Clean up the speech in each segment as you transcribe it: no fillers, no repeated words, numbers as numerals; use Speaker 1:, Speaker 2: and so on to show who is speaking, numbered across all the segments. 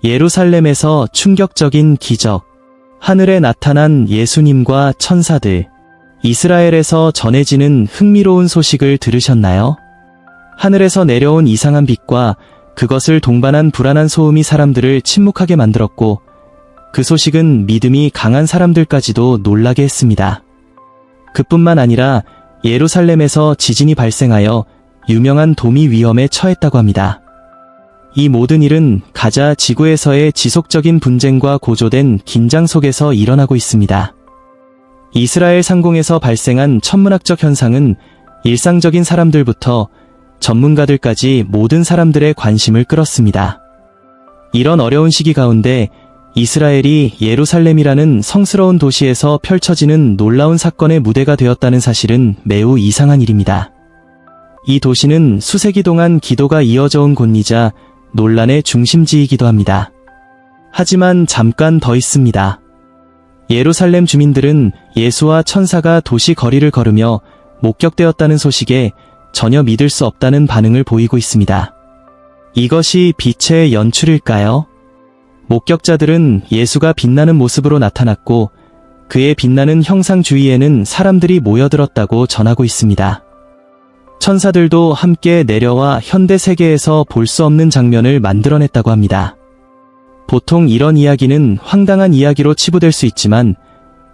Speaker 1: 예루살렘에서 충격적인 기적. 하늘에 나타난 예수님과 천사들. 이스라엘에서 전해지는 흥미로운 소식을 들으셨나요? 하늘에서 내려온 이상한 빛과 그것을 동반한 불안한 소음이 사람들을 침묵하게 만들었고, 그 소식은 믿음이 강한 사람들까지도 놀라게 했습니다. 그뿐만 아니라 예루살렘에서 지진이 발생하여 유명한 도미 위험에 처했다고 합니다. 이 모든 일은 가자 지구에서의 지속적인 분쟁과 고조된 긴장 속에서 일어나고 있습니다. 이스라엘 상공에서 발생한 천문학적 현상은 일상적인 사람들부터 전문가들까지 모든 사람들의 관심을 끌었습니다. 이런 어려운 시기 가운데 이스라엘이 예루살렘이라는 성스러운 도시에서 펼쳐지는 놀라운 사건의 무대가 되었다는 사실은 매우 이상한 일입니다. 이 도시는 수세기 동안 기도가 이어져 온 곳이자 논란의 중심지이기도 합니다. 하지만 잠깐 더 있습니다. 예루살렘 주민들은 예수와 천사가 도시 거리를 걸으며 목격되었다는 소식에 전혀 믿을 수 없다는 반응을 보이고 있습니다. 이것이 빛의 연출일까요? 목격자들은 예수가 빛나는 모습으로 나타났고 그의 빛나는 형상 주위에는 사람들이 모여들었다고 전하고 있습니다. 천사들도 함께 내려와 현대 세계에서 볼 수 없는 장면을 만들어냈다고 합니다. 보통 이런 이야기는 황당한 이야기로 치부될 수 있지만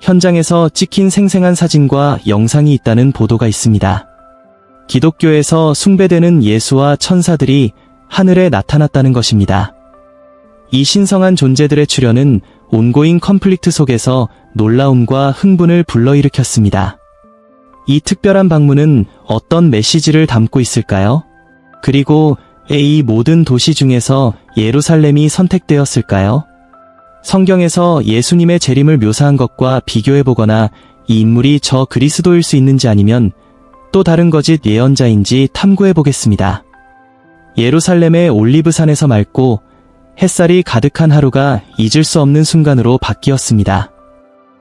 Speaker 1: 현장에서 찍힌 생생한 사진과 영상이 있다는 보도가 있습니다. 기독교에서 숭배되는 예수와 천사들이 하늘에 나타났다는 것입니다. 이 신성한 존재들의 출현은 온고잉 컨플릭트 속에서 놀라움과 흥분을 불러일으켰습니다. 이 특별한 방문은 어떤 메시지를 담고 있을까요? 그리고 이 모든 도시 중에서 예루살렘이 선택되었을까요? 성경에서 예수님의 재림을 묘사한 것과 비교해보거나 이 인물이 저 그리스도일 수 있는지 아니면 또 다른 거짓 예언자인지 탐구해보겠습니다. 예루살렘의 올리브산에서 맑고 햇살이 가득한 하루가 잊을 수 없는 순간으로 바뀌었습니다.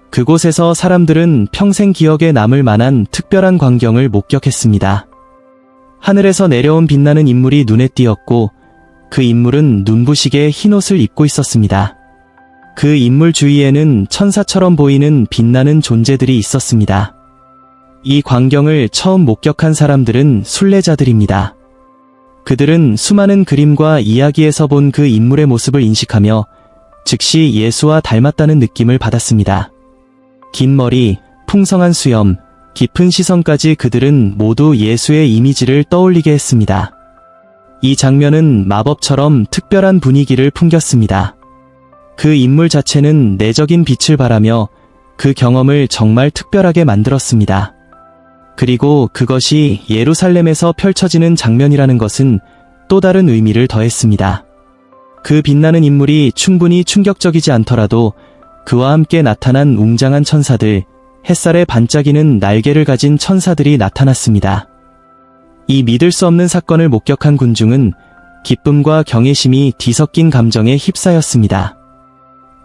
Speaker 1: 그곳에서 사람들은 평생 기억에 남을 만한 특별한 광경을 목격했습니다. 하늘에서 내려온 빛나는 인물이 눈에 띄었고 그 인물은 눈부시게 흰옷을 입고 있었습니다. 그 인물 주위에는 천사처럼 보이는 빛나는 존재들이 있었습니다. 이 광경을 처음 목격한 사람들은 순례자들입니다. 그들은 수많은 그림과 이야기에서 본 그 인물의 모습을 인식하며 즉시 예수와 닮았다는 느낌을 받았습니다. 긴 머리, 풍성한 수염, 깊은 시선까지 그들은 모두 예수의 이미지를 떠올리게 했습니다. 이 장면은 마법처럼 특별한 분위기를 풍겼습니다. 그 인물 자체는 내적인 빛을 발하며 그 경험을 정말 특별하게 만들었습니다. 그리고 그것이 예루살렘에서 펼쳐지는 장면이라는 것은 또 다른 의미를 더했습니다. 그 빛나는 인물이 충분히 충격적이지 않더라도 그와 함께 나타난 웅장한 천사들, 햇살에 반짝이는 날개를 가진 천사들이 나타났습니다. 이 믿을 수 없는 사건을 목격한 군중은 기쁨과 경외심이 뒤섞인 감정에 휩싸였습니다.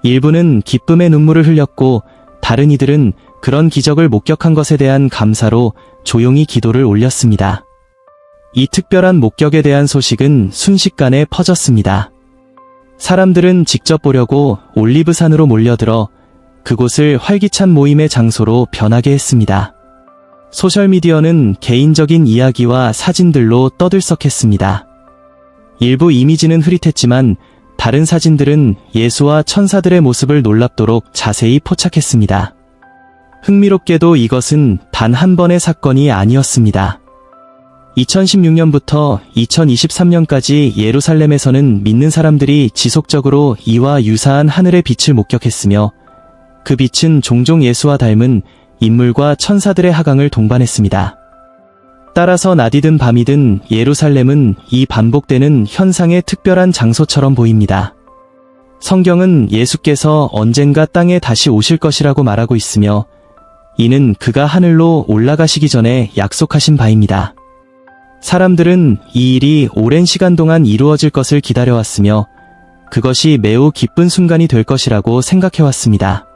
Speaker 1: 일부는 기쁨의 눈물을 흘렸고 다른 이들은 그런 기적을 목격한 것에 대한 감사로 조용히 기도를 올렸습니다. 이 특별한 목격에 대한 소식은 순식간에 퍼졌습니다. 사람들은 직접 보려고 올리브산으로 몰려들어 그곳을 활기찬 모임의 장소로 변하게 했습니다. 소셜미디어는 개인적인 이야기와 사진들로 떠들썩했습니다. 일부 이미지는 흐릿했지만 다른 사진들은 예수와 천사들의 모습을 놀랍도록 자세히 포착했습니다. 흥미롭게도 이것은 단 한 번의 사건이 아니었습니다. 2016년부터 2023년까지 예루살렘에서는 믿는 사람들이 지속적으로 이와 유사한 하늘의 빛을 목격했으며 그 빛은 종종 예수와 닮은 인물과 천사들의 하강을 동반했습니다. 따라서 낮이든 밤이든 예루살렘은 이 반복되는 현상의 특별한 장소처럼 보입니다. 성경은 예수께서 언젠가 땅에 다시 오실 것이라고 말하고 있으며 이는 그가 하늘로 올라가시기 전에 약속하신 바입니다. 사람들은 이 일이 오랜 시간 동안 이루어질 것을 기다려왔으며 그것이 매우 기쁜 순간이 될 것이라고 생각해왔습니다.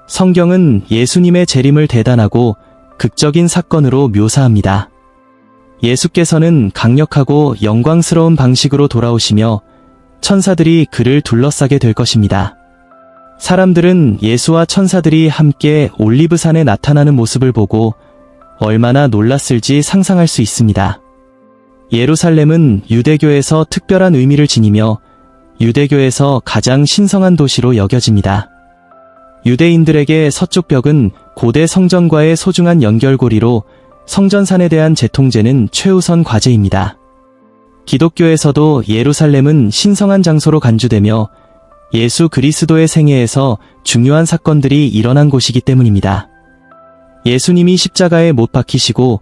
Speaker 1: 성경은 예수님의 재림을 대단하고 극적인 사건으로 묘사합니다. 예수께서는 강력하고 영광스러운 방식으로 돌아오시며 천사들이 그를 둘러싸게 될 것입니다. 사람들은 예수와 천사들이 함께 올리브산에 나타나는 모습을 보고 얼마나 놀랐을지 상상할 수 있습니다. 예루살렘은 유대교에서 특별한 의미를 지니며 유대교에서 가장 신성한 도시로 여겨집니다. 유대인들에게 서쪽 벽은 고대 성전과의 소중한 연결고리로 성전산에 대한 재통제는 최우선 과제입니다. 기독교에서도 예루살렘은 신성한 장소로 간주되며 예수 그리스도의 생애에서 중요한 사건들이 일어난 곳이기 때문입니다. 예수님이 십자가에 못 박히시고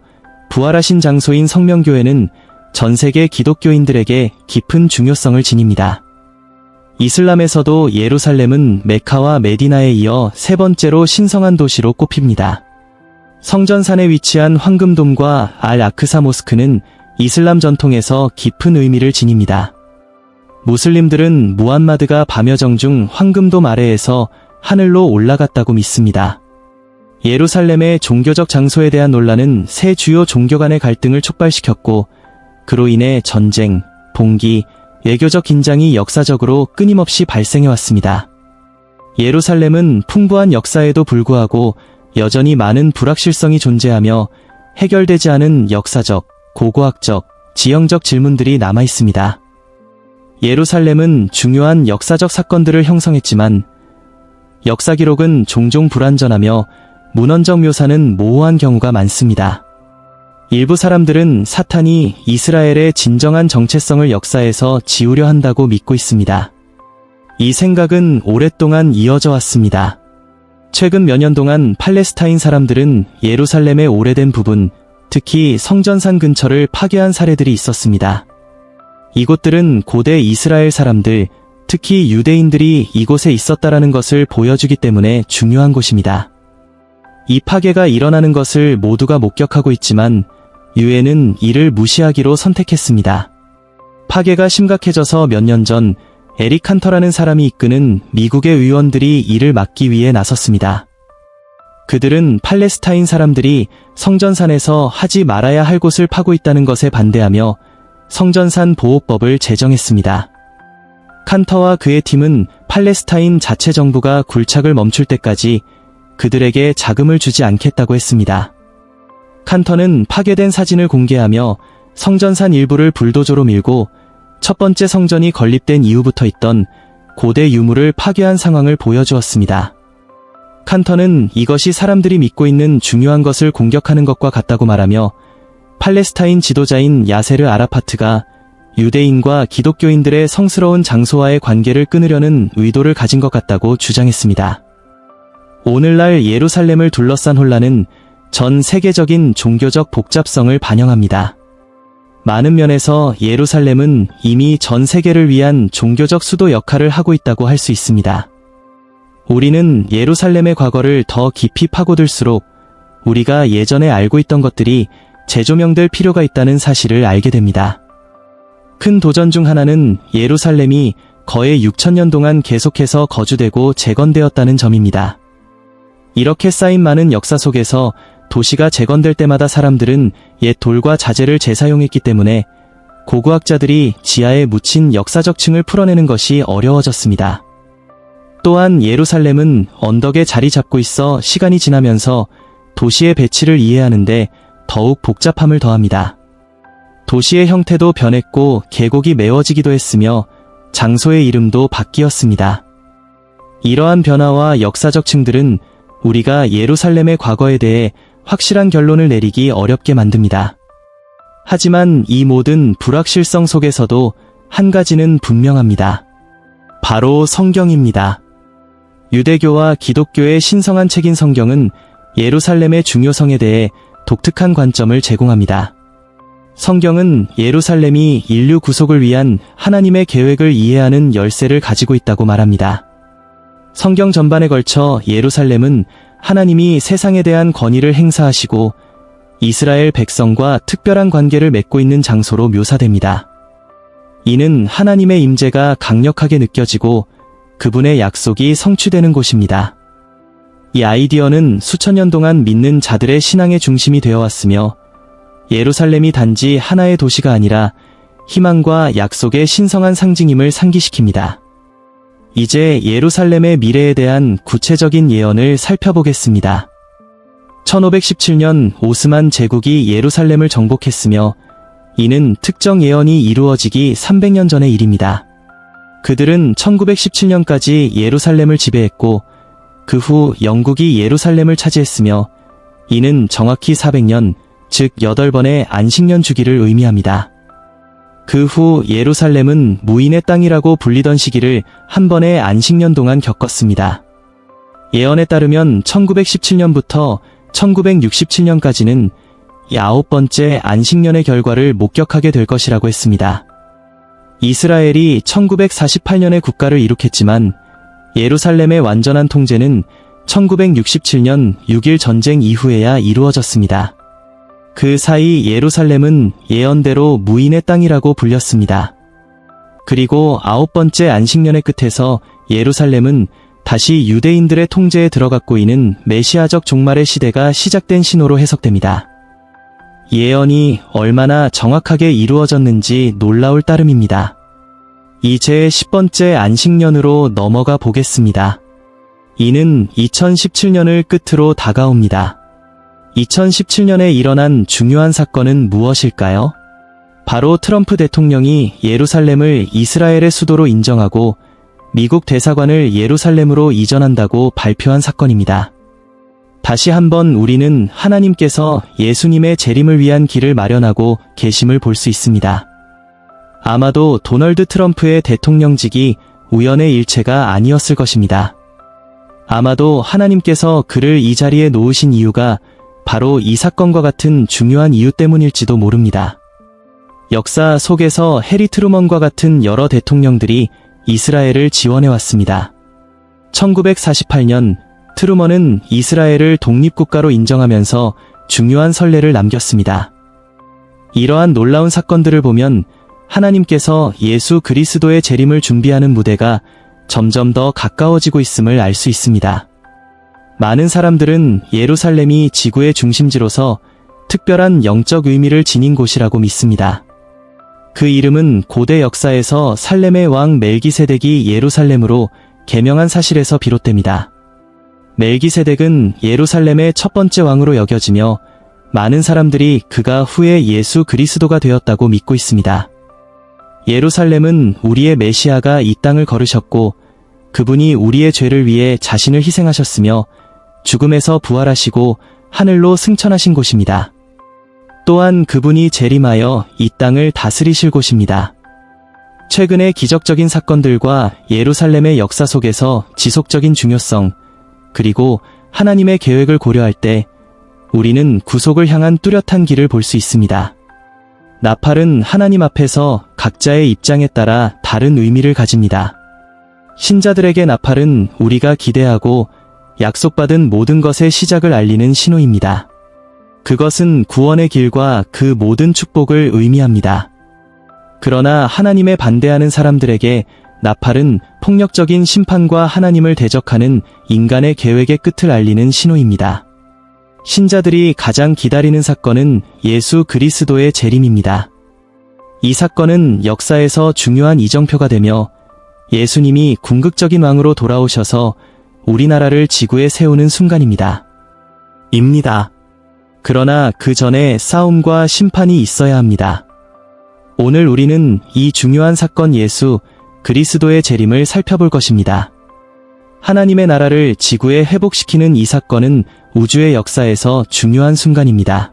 Speaker 1: 부활하신 장소인 성명교회는 전 세계 기독교인들에게 깊은 중요성을 지닙니다. 이슬람에서도 예루살렘은 메카와 메디나에 이어 세 번째로 신성한 도시로 꼽힙니다. 성전산에 위치한 황금돔과 알-아크사 모스크는 이슬람 전통에서 깊은 의미를 지닙니다. 무슬림들은 무함마드가 밤여정 중 황금돔 아래에서 하늘로 올라갔다고 믿습니다. 예루살렘의 종교적 장소에 대한 논란은 세 주요 종교 간의 갈등을 촉발시켰고 그로 인해 전쟁, 봉기, 외교적 긴장이 역사적으로 끊임없이 발생해왔습니다. 예루살렘은 풍부한 역사에도 불구하고 여전히 많은 불확실성이 존재하며 해결되지 않은 역사적, 고고학적, 지형적 질문들이 남아있습니다. 예루살렘은 중요한 역사적 사건들을 형성했지만 역사 기록은 종종 불완전하며 문헌적 묘사는 모호한 경우가 많습니다. 일부 사람들은 사탄이 이스라엘의 진정한 정체성을 역사에서 지우려 한다고 믿고 있습니다. 이 생각은 오랫동안 이어져 왔습니다. 최근 몇 년 동안 팔레스타인 사람들은 예루살렘의 오래된 부분, 특히 성전산 근처를 파괴한 사례들이 있었습니다. 이곳들은 고대 이스라엘 사람들, 특히 유대인들이 이곳에 있었다라는 것을 보여주기 때문에 중요한 곳입니다. 이 파괴가 일어나는 것을 모두가 목격하고 있지만 유엔은 이를 무시하기로 선택했습니다. 파괴가 심각해져서 몇 년 전 에릭 칸터라는 사람이 이끄는 미국의 의원들이 이를 막기 위해 나섰습니다. 그들은 팔레스타인 사람들이 성전산에서 하지 말아야 할 곳을 파고 있다는 것에 반대하며 성전산 보호법을 제정했습니다. 칸터와 그의 팀은 팔레스타인 자체 정부가 굴착을 멈출 때까지 그들에게 자금을 주지 않겠다고 했습니다. 칸터는 파괴된 사진을 공개하며 성전산 일부를 불도저로 밀고 첫 번째 성전이 건립된 이후부터 있던 고대 유물을 파괴한 상황을 보여주었습니다. 칸터는 이것이 사람들이 믿고 있는 중요한 것을 공격하는 것과 같다고 말하며 팔레스타인 지도자인 야세르 아라파트가 유대인과 기독교인들의 성스러운 장소와의 관계를 끊으려는 의도를 가진 것 같다고 주장했습니다. 오늘날 예루살렘을 둘러싼 혼란은 전 세계적인 종교적 복잡성을 반영합니다. 많은 면에서 예루살렘은 이미 전 세계를 위한 종교적 수도 역할을 하고 있다고 할 수 있습니다. 우리는 예루살렘의 과거를 더 깊이 파고들수록 우리가 예전에 알고 있던 것들이 재조명될 필요가 있다는 사실을 알게 됩니다. 큰 도전 중 하나는 예루살렘이 거의 6,000년 동안 계속해서 거주되고 재건되었다는 점입니다. 이렇게 쌓인 많은 역사 속에서 도시가 재건될 때마다 사람들은 옛 돌과 자재를 재사용했기 때문에 고고학자들이 지하에 묻힌 역사적 층을 풀어내는 것이 어려워졌습니다. 또한 예루살렘은 언덕에 자리 잡고 있어 시간이 지나면서 도시의 배치를 이해하는데 더욱 복잡함을 더합니다. 도시의 형태도 변했고 계곡이 메워지기도 했으며 장소의 이름도 바뀌었습니다. 이러한 변화와 역사적 층들은 우리가 예루살렘의 과거에 대해 확실한 결론을 내리기 어렵게 만듭니다. 하지만 이 모든 불확실성 속에서도 한 가지는 분명합니다. 바로 성경입니다. 유대교와 기독교의 신성한 책인 성경은 예루살렘의 중요성에 대해 독특한 관점을 제공합니다. 성경은 예루살렘이 인류 구속을 위한 하나님의 계획을 이해하는 열쇠를 가지고 있다고 말합니다. 성경 전반에 걸쳐 예루살렘은 하나님이 세상에 대한 권위를 행사하시고 이스라엘 백성과 특별한 관계를 맺고 있는 장소로 묘사됩니다. 이는 하나님의 임재가 강력하게 느껴지고 그분의 약속이 성취되는 곳입니다. 이 아이디어는 수천 년 동안 믿는 자들의 신앙의 중심이 되어 왔으며 예루살렘이 단지 하나의 도시가 아니라 희망과 약속의 신성한 상징임을 상기시킵니다. 이제 예루살렘의 미래에 대한 구체적인 예언을 살펴보겠습니다. 1517년 오스만 제국이 예루살렘을 정복했으며 이는 특정 예언이 이루어지기 300년 전의 일입니다. 그들은 1917년까지 예루살렘을 지배했고 그 후 영국이 예루살렘을 차지했으며 이는 정확히 400년, 즉 8번의 안식년 주기를 의미합니다. 그 후 예루살렘은 무인의 땅이라고 불리던 시기를 한 번의 안식년 동안 겪었습니다. 예언에 따르면 1917년부터 1967년까지는 9번째 안식년의 결과를 목격하게 될 것이라고 했습니다. 이스라엘이 1948년에 국가를 이룩했지만 예루살렘의 완전한 통제는 1967년 6.1 전쟁 이후에야 이루어졌습니다. 그 사이 예루살렘은 예언대로 무인의 땅이라고 불렸습니다. 그리고 9번째 안식년의 끝에서 예루살렘은 다시 유대인들의 통제에 들어갔고 이는 메시아적 종말의 시대가 시작된 신호로 해석됩니다. 예언이 얼마나 정확하게 이루어졌는지 놀라울 따름입니다. 이제 10번째 안식년으로 넘어가 보겠습니다. 이는 2017년을 끝으로 다가옵니다. 2017년에 일어난 중요한 사건은 무엇일까요? 바로 트럼프 대통령이 예루살렘을 이스라엘의 수도로 인정하고 미국 대사관을 예루살렘으로 이전한다고 발표한 사건입니다. 다시 한번 우리는 하나님께서 예수님의 재림을 위한 길을 마련하고 계심을 볼 수 있습니다. 아마도 도널드 트럼프의 대통령직이 우연의 일체가 아니었을 것입니다. 아마도 하나님께서 그를 이 자리에 놓으신 이유가 바로 이 사건과 같은 중요한 이유 때문일지도 모릅니다. 역사 속에서 해리 트루먼과 같은 여러 대통령들이 이스라엘을 지원해왔습니다. 1948년 트루먼은 이스라엘을 독립국가로 인정하면서 중요한 선례를 남겼습니다. 이러한 놀라운 사건들을 보면 하나님께서 예수 그리스도의 재림을 준비하는 무대가 점점 더 가까워지고 있음을 알 수 있습니다. 많은 사람들은 예루살렘이 지구의 중심지로서 특별한 영적 의미를 지닌 곳이라고 믿습니다. 그 이름은 고대 역사에서 살렘의 왕 멜기세덱이 예루살렘으로 개명한 사실에서 비롯됩니다. 멜기세덱은 예루살렘의 첫 번째 왕으로 여겨지며 많은 사람들이 그가 후에 예수 그리스도가 되었다고 믿고 있습니다. 예루살렘은 우리의 메시아가 이 땅을 걸으셨고 그분이 우리의 죄를 위해 자신을 희생하셨으며 죽음에서 부활하시고 하늘로 승천하신 곳입니다. 또한 그분이 재림하여 이 땅을 다스리실 곳입니다. 최근의 기적적인 사건들과 예루살렘의 역사 속에서 지속적인 중요성, 그리고 하나님의 계획을 고려할 때 우리는 구속을 향한 뚜렷한 길을 볼 수 있습니다. 나팔은 하나님 앞에서 각자의 입장에 따라 다른 의미를 가집니다. 신자들에게 나팔은 우리가 기대하고 약속받은 모든 것의 시작을 알리는 신호입니다. 그것은 구원의 길과 그 모든 축복을 의미합니다. 그러나 하나님에 반대하는 사람들에게 나팔은 폭력적인 심판과 하나님을 대적하는 인간의 계획의 끝을 알리는 신호입니다. 신자들이 가장 기다리는 사건은 예수 그리스도의 재림입니다. 이 사건은 역사에서 중요한 이정표가 되며 예수님이 궁극적인 왕으로 돌아오셔서 우리나라를 지구에 세우는 순간입니다. 그러나 그 전에 싸움과 심판이 있어야 합니다. 오늘 우리는 이 중요한 사건 예수 그리스도의 재림을 살펴볼 것입니다. 하나님의 나라를 지구에 회복시키는 이 사건은 우주의 역사에서 중요한 순간입니다.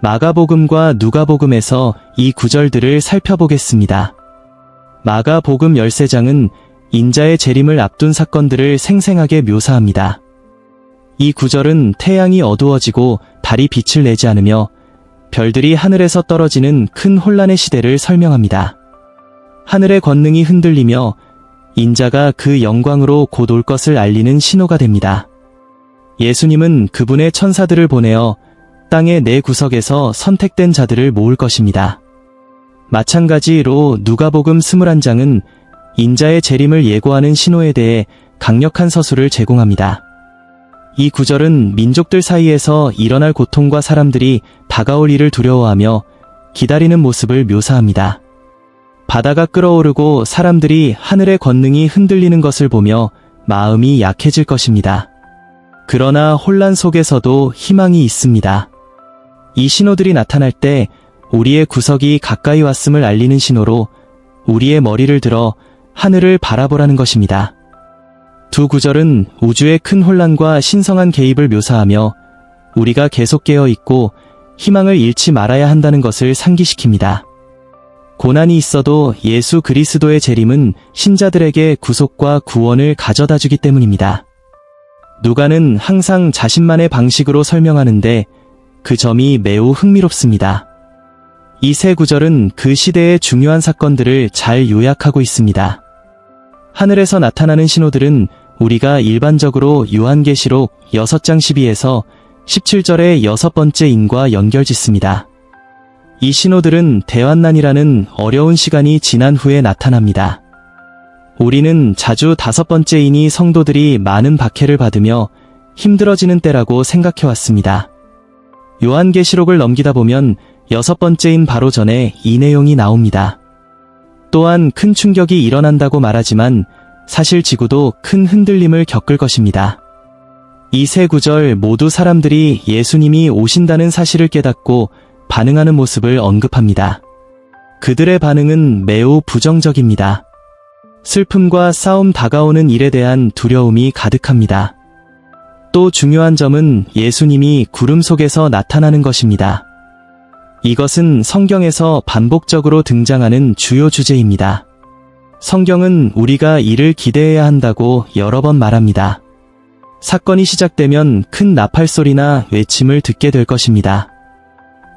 Speaker 1: 마가복음과 누가복음에서 이 구절들을 살펴보겠습니다. 마가복음 13장은 인자의 재림을 앞둔 사건들을 생생하게 묘사합니다. 이 구절은 태양이 어두워지고 달이 빛을 내지 않으며 별들이 하늘에서 떨어지는 큰 혼란의 시대를 설명합니다. 하늘의 권능이 흔들리며 인자가 그 영광으로 곧 올 것을 알리는 신호가 됩니다. 예수님은 그분의 천사들을 보내어 땅의 네 구석에서 선택된 자들을 모을 것입니다. 마찬가지로 누가복음 21장은 인자의 재림을 예고하는 신호에 대해 강력한 서술을 제공합니다. 이 구절은 민족들 사이에서 일어날 고통과 사람들이 다가올 일을 두려워하며 기다리는 모습을 묘사합니다. 바다가 끓어오르고 사람들이 하늘의 권능이 흔들리는 것을 보며 마음이 약해질 것입니다. 그러나 혼란 속에서도 희망이 있습니다. 이 신호들이 나타날 때 우리의 구석이 가까이 왔음을 알리는 신호로 우리의 머리를 들어 하늘을 바라보라는 것입니다. 두 구절은 우주의 큰 혼란과 신성한 개입을 묘사하며 우리가 계속 깨어 있고 희망을 잃지 말아야 한다는 것을 상기시킵니다. 고난이 있어도 예수 그리스도의 재림은 신자들에게 구속과 구원을 가져다 주기 때문입니다. 누가는 항상 자신만의 방식으로 설명하는데 그 점이 매우 흥미롭습니다. 이 세 구절은 그 시대의 중요한 사건들을 잘 요약하고 있습니다. 하늘에서 나타나는 신호들은 우리가 일반적으로 요한계시록 6장 12에서 17절의 여섯 번째 인과 연결짓습니다. 이 신호들은 대환난이라는 어려운 시간이 지난 후에 나타납니다. 우리는 자주 다섯 번째 인이 성도들이 많은 박해를 받으며 힘들어지는 때라고 생각해왔습니다. 요한계시록을 넘기다 보면 여섯 번째인 바로 전에 이 내용이 나옵니다. 또한 큰 충격이 일어난다고 말하지만 사실 지구도 큰 흔들림을 겪을 것입니다. 이 세 구절 모두 사람들이 예수님이 오신다는 사실을 깨닫고 반응하는 모습을 언급합니다. 그들의 반응은 매우 부정적입니다. 슬픔과 싸움 다가오는 일에 대한 두려움이 가득합니다. 또 중요한 점은 예수님이 구름 속에서 나타나는 것입니다. 이것은 성경에서 반복적으로 등장하는 주요 주제입니다. 성경은 우리가 이를 기대해야 한다고 여러 번 말합니다. 사건이 시작되면 큰 나팔소리나 외침을 듣게 될 것입니다.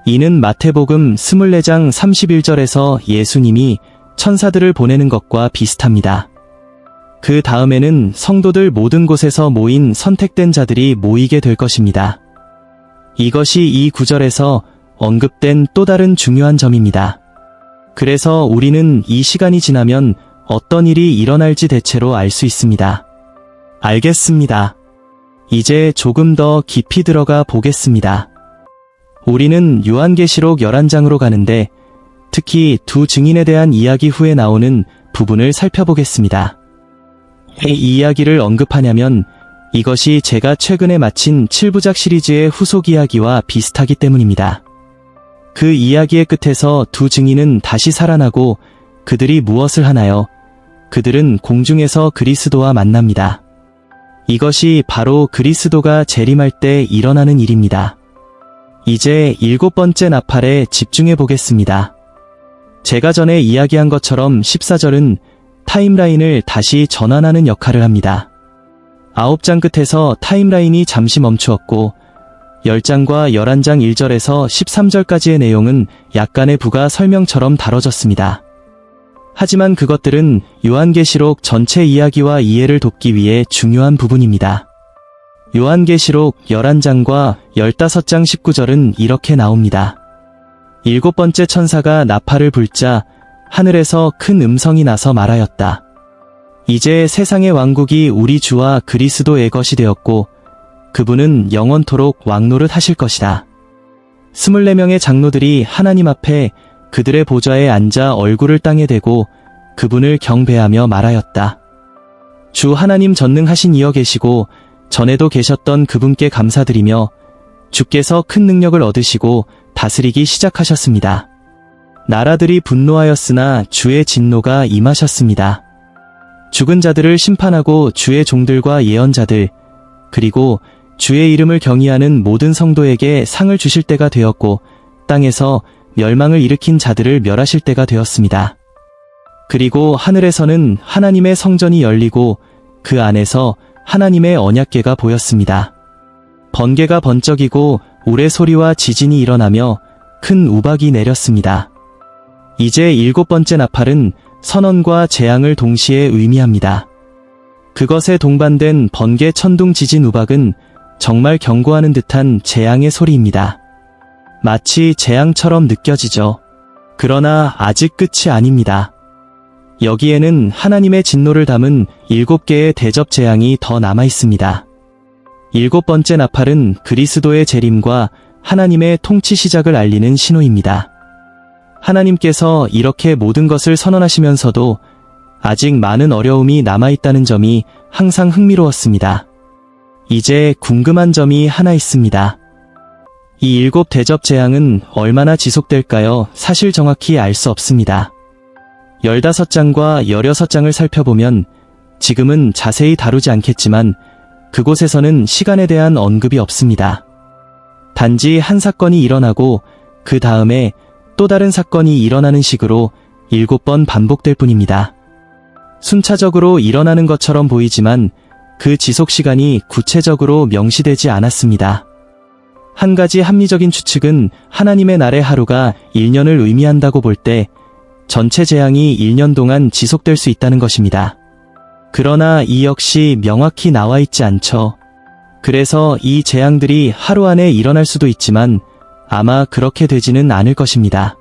Speaker 1: 이는 마태복음 24장 31절에서 예수님이 천사들을 보내는 것과 비슷합니다. 그 다음에는 성도들 모든 곳에서 모인 선택된 자들이 모이게 될 것입니다. 이것이 이 구절에서 언급된 또 다른 중요한 점입니다. 그래서 우리는 이 시간이 지나면 어떤 일이 일어날지 대체로 알 수 있습니다. 알겠습니다. 이제 조금 더 깊이 들어가 보겠습니다. 우리는 요한계시록 11장으로 가는데 특히 두 증인에 대한 이야기 후에 나오는 부분을 살펴보겠습니다. 왜 이 이야기를 언급하냐면 이것이 제가 최근에 마친 7부작 시리즈의 후속 이야기와 비슷하기 때문입니다. 그 이야기의 끝에서 두 증인은 다시 살아나고 그들이 무엇을 하나요? 그들은 공중에서 그리스도와 만납니다. 이것이 바로 그리스도가 재림할 때 일어나는 일입니다. 이제 일곱 번째 나팔에 집중해 보겠습니다. 제가 전에 이야기한 것처럼 14절은 타임라인을 다시 전환하는 역할을 합니다. 9장 끝에서 타임라인이 잠시 멈추었고 10장과 11장 1절에서 13절까지의 내용은 약간의 부가 설명처럼 다뤄졌습니다. 하지만 그것들은 요한계시록 전체 이야기와 이해를 돕기 위해 중요한 부분입니다. 요한계시록 11장과 15장 19절은 이렇게 나옵니다. 일곱 번째 천사가 나팔을 불자 하늘에서 큰 음성이 나서 말하였다. 이제 세상의 왕국이 우리 주와 그리스도의 것이 되었고 그분은 영원토록 왕노릇 하실 것이다. 24명의 장로들이 하나님 앞에 그들의 보좌에 앉아 얼굴을 땅에 대고 그분을 경배하며 말하였다. 주 하나님 전능하신 이여 계시고 전에도 계셨던 그분께 감사드리며 주께서 큰 능력을 얻으시고 다스리기 시작하셨습니다. 나라들이 분노하였으나 주의 진노가 임하셨습니다. 죽은 자들을 심판하고 주의 종들과 예언자들 그리고 주의 이름을 경외하는 모든 성도에게 상을 주실 때가 되었고 땅에서 멸망을 일으킨 자들을 멸하실 때가 되었습니다. 그리고 하늘에서는 하나님의 성전이 열리고 그 안에서 하나님의 언약궤가 보였습니다. 번개가 번쩍이고 우레소리와 지진이 일어나며 큰 우박이 내렸습니다. 이제 일곱 번째 나팔은 선언과 재앙을 동시에 의미합니다. 그것에 동반된 번개, 천둥, 지진, 우박은 정말 경고하는 듯한 재앙의 소리입니다. 마치 재앙처럼 느껴지죠. 그러나 아직 끝이 아닙니다. 여기에는 하나님의 진노를 담은 7개의 대접 재앙이 더 남아 있습니다. 일곱 번째 나팔은 그리스도의 재림과 하나님의 통치 시작을 알리는 신호입니다. 하나님께서 이렇게 모든 것을 선언하시면서도 아직 많은 어려움이 남아있다는 점이 항상 흥미로웠습니다. 이제 궁금한 점이 하나 있습니다. 이 7 대접 재앙은 얼마나 지속될까요? 사실 정확히 알 수 없습니다. 15장과 16장을 살펴보면 지금은 자세히 다루지 않겠지만 그곳에서는 시간에 대한 언급이 없습니다. 단지 한 사건이 일어나고 그 다음에 또 다른 사건이 일어나는 식으로 7번 반복될 뿐입니다. 순차적으로 일어나는 것처럼 보이지만 그 지속 시간이 구체적으로 명시되지 않았습니다. 한 가지 합리적인 추측은 하나님의 날의 하루가 1년을 의미한다고 볼 때 전체 재앙이 1년 동안 지속될 수 있다는 것입니다. 그러나 이 역시 명확히 나와 있지 않죠. 그래서 이 재앙들이 하루 안에 일어날 수도 있지만 아마 그렇게 되지는 않을 것입니다.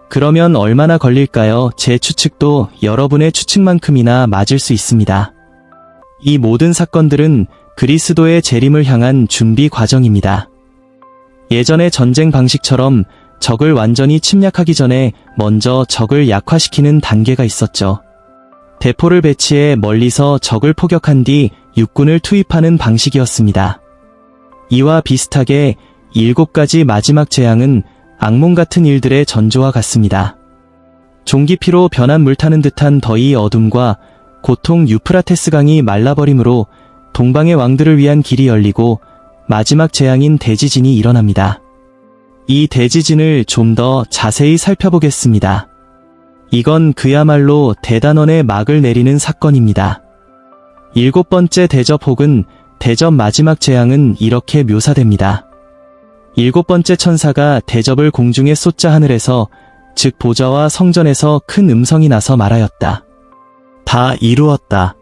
Speaker 1: 그러면 얼마나 걸릴까요? 제 추측도 여러분의 추측만큼이나 맞을 수 있습니다. 이 모든 사건들은 그리스도의 재림을 향한 준비 과정입니다. 예전의 전쟁 방식처럼 적을 완전히 침략하기 전에 먼저 적을 약화시키는 단계가 있었죠. 대포를 배치해 멀리서 적을 포격한 뒤 육군을 투입하는 방식이었습니다. 이와 비슷하게 7가지 마지막 재앙은 악몽 같은 일들의 전조와 같습니다. 종기피로 변한 물 타는 듯한 더위 어둠과 고통 유프라테스 강이 말라버림으로 동방의 왕들을 위한 길이 열리고 마지막 재앙인 대지진이 일어납니다. 이 대지진을 좀 더 자세히 살펴보겠습니다. 이건 그야말로 대단원의 막을 내리는 사건입니다. 7번째 대접 혹은 대접 마지막 재앙은 이렇게 묘사됩니다. 7번째 천사가 대접을 공중에 쏟자 하늘에서 즉 보좌와 성전에서 큰 음성이 나서 말하였다. 다 이루었다.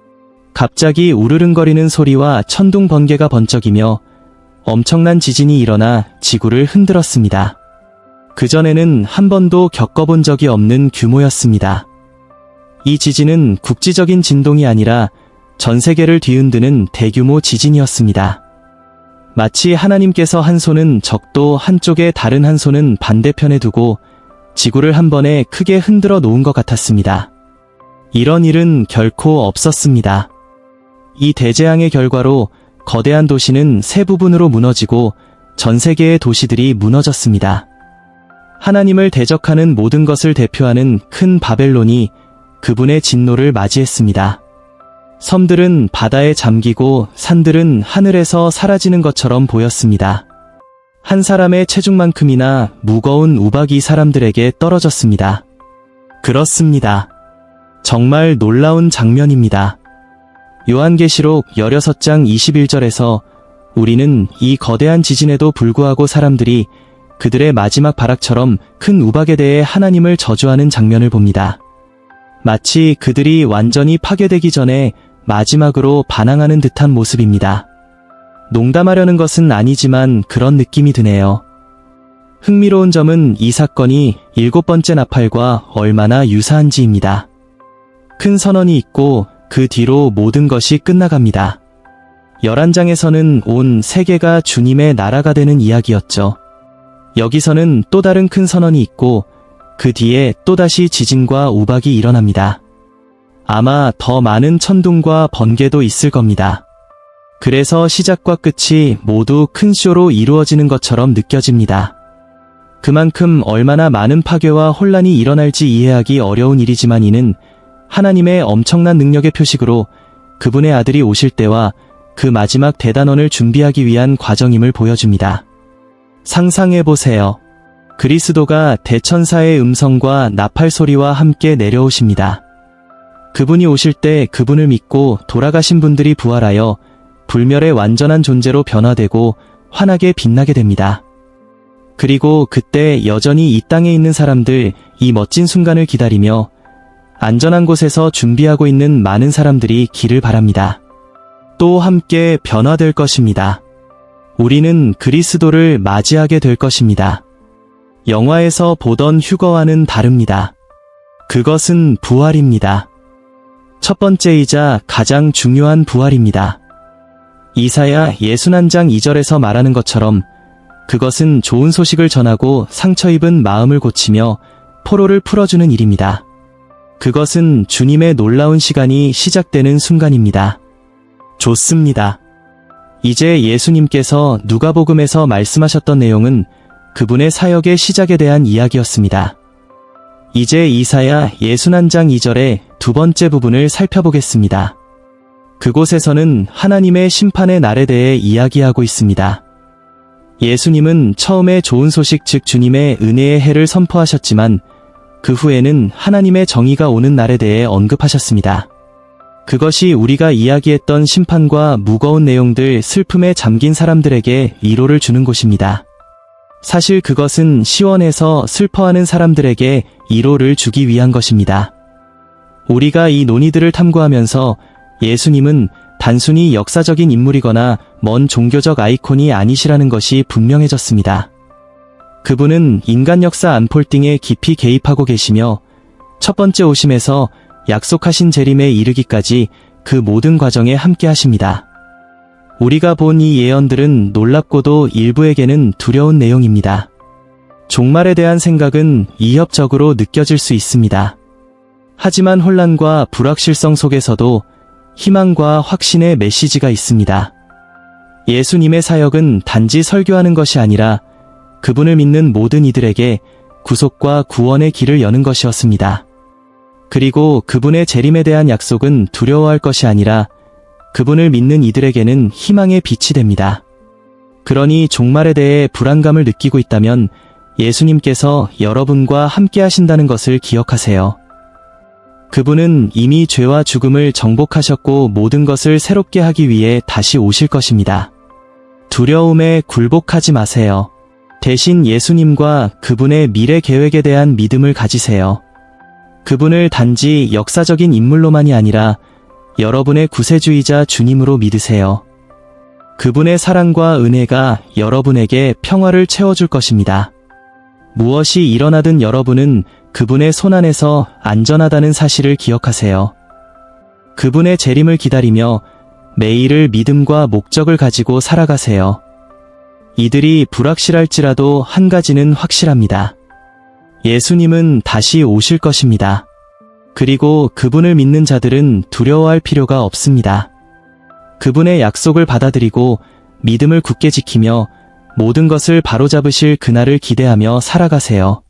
Speaker 1: 갑자기 우르릉거리는 소리와 천둥 번개가 번쩍이며 엄청난 지진이 일어나 지구를 흔들었습니다. 그전에는 한 번도 겪어본 적이 없는 규모였습니다. 이 지진은 국지적인 진동이 아니라 전 세계를 뒤흔드는 대규모 지진이었습니다. 마치 하나님께서 한 손은 적도 한쪽에 다른 한 손은 반대편에 두고 지구를 한 번에 크게 흔들어 놓은 것 같았습니다. 이런 일은 결코 없었습니다. 이 대재앙의 결과로 거대한 도시는 세 부분으로 무너지고 전 세계의 도시들이 무너졌습니다. 하나님을 대적하는 모든 것을 대표하는 큰 바벨론이 그분의 진노를 맞이했습니다. 섬들은 바다에 잠기고 산들은 하늘에서 사라지는 것처럼 보였습니다. 한 사람의 체중만큼이나 무거운 우박이 사람들에게 떨어졌습니다. 그렇습니다. 정말 놀라운 장면입니다. 요한계시록 16장 21절에서 우리는 이 거대한 지진에도 불구하고 사람들이 그들의 마지막 발악처럼 큰 우박에 대해 하나님을 저주하는 장면을 봅니다. 마치 그들이 완전히 파괴되기 전에 마지막으로 반항하는 듯한 모습입니다. 농담하려는 것은 아니지만 그런 느낌이 드네요. 흥미로운 점은 이 사건이 7번째 나팔과 얼마나 유사한지입니다. 큰 선언이 있고 그 뒤로 모든 것이 끝나갑니다. 11장에서는 온 세계가 주님의 나라가 되는 이야기였죠. 여기서는 또 다른 큰 선언이 있고 그 뒤에 또다시 지진과 우박이 일어납니다. 아마 더 많은 천둥과 번개도 있을 겁니다. 그래서 시작과 끝이 모두 큰 쇼로 이루어지는 것처럼 느껴집니다. 그만큼 얼마나 많은 파괴와 혼란이 일어날지 이해하기 어려운 일이지만 이는 하나님의 엄청난 능력의 표식으로 그분의 아들이 오실 때와 그 마지막 대단원을 준비하기 위한 과정임을 보여줍니다. 상상해보세요. 그리스도가 대천사의 음성과 나팔 소리와 함께 내려오십니다. 그분이 오실 때 그분을 믿고 돌아가신 분들이 부활하여 불멸의 완전한 존재로 변화되고 환하게 빛나게 됩니다. 그리고 그때 여전히 이 땅에 있는 사람들 이 멋진 순간을 기다리며 안전한 곳에서 준비하고 있는 많은 사람들이 기를 바랍니다. 또 함께 변화될 것입니다. 우리는 그리스도를 맞이하게 될 것입니다. 영화에서 보던 휴거와는 다릅니다. 그것은 부활입니다. 첫 번째이자 가장 중요한 부활입니다. 이사야 61장 2절에서 말하는 것처럼 그것은 좋은 소식을 전하고 상처 입은 마음을 고치며 포로를 풀어주는 일입니다. 그것은 주님의 놀라운 시간이 시작되는 순간입니다. 좋습니다. 이제 예수님께서 누가복음에서 말씀하셨던 내용은 그분의 사역의 시작에 대한 이야기였습니다. 이제 이사야 61장 2절의 두 번째 부분을 살펴보겠습니다. 그곳에서는 하나님의 심판의 날에 대해 이야기하고 있습니다. 예수님은 처음에 좋은 소식 즉 주님의 은혜의 해를 선포하셨지만 그 후에는 하나님의 정의가 오는 날에 대해 언급하셨습니다. 그것이 우리가 이야기했던 심판과 무거운 내용들, 슬픔에 잠긴 사람들에게 위로를 주는 곳입니다. 사실 그것은 시원해서 슬퍼하는 사람들에게 위로를 주기 위한 것입니다. 우리가 이 논의들을 탐구하면서 예수님은 단순히 역사적인 인물이거나 먼 종교적 아이콘이 아니시라는 것이 분명해졌습니다. 그분은 인간 역사 안폴딩에 깊이 개입하고 계시며 첫 번째 오심에서 약속하신 재림에 이르기까지 그 모든 과정에 함께 하십니다. 우리가 본 이 예언들은 놀랍고도 일부에게는 두려운 내용입니다. 종말에 대한 생각은 이협적으로 느껴질 수 있습니다. 하지만 혼란과 불확실성 속에서도 희망과 확신의 메시지가 있습니다. 예수님의 사역은 단지 설교하는 것이 아니라 그분을 믿는 모든 이들에게 구속과 구원의 길을 여는 것이었습니다. 그리고 그분의 재림에 대한 약속은 두려워할 것이 아니라 그분을 믿는 이들에게는 희망의 빛이 됩니다. 그러니 종말에 대해 불안감을 느끼고 있다면 예수님께서 여러분과 함께 하신다는 것을 기억하세요. 그분은 이미 죄와 죽음을 정복하셨고 모든 것을 새롭게 하기 위해 다시 오실 것입니다. 두려움에 굴복하지 마세요. 대신 예수님과 그분의 미래 계획에 대한 믿음을 가지세요. 그분을 단지 역사적인 인물로만이 아니라 여러분의 구세주이자 주님으로 믿으세요. 그분의 사랑과 은혜가 여러분에게 평화를 채워줄 것입니다. 무엇이 일어나든 여러분은 그분의 손 안에서 안전하다는 사실을 기억하세요. 그분의 재림을 기다리며 매일을 믿음과 목적을 가지고 살아가세요. 이들이 불확실할지라도 한 가지는 확실합니다. 예수님은 다시 오실 것입니다. 그리고 그분을 믿는 자들은 두려워할 필요가 없습니다. 그분의 약속을 받아들이고 믿음을 굳게 지키며 모든 것을 바로잡으실 그날을 기대하며 살아가세요.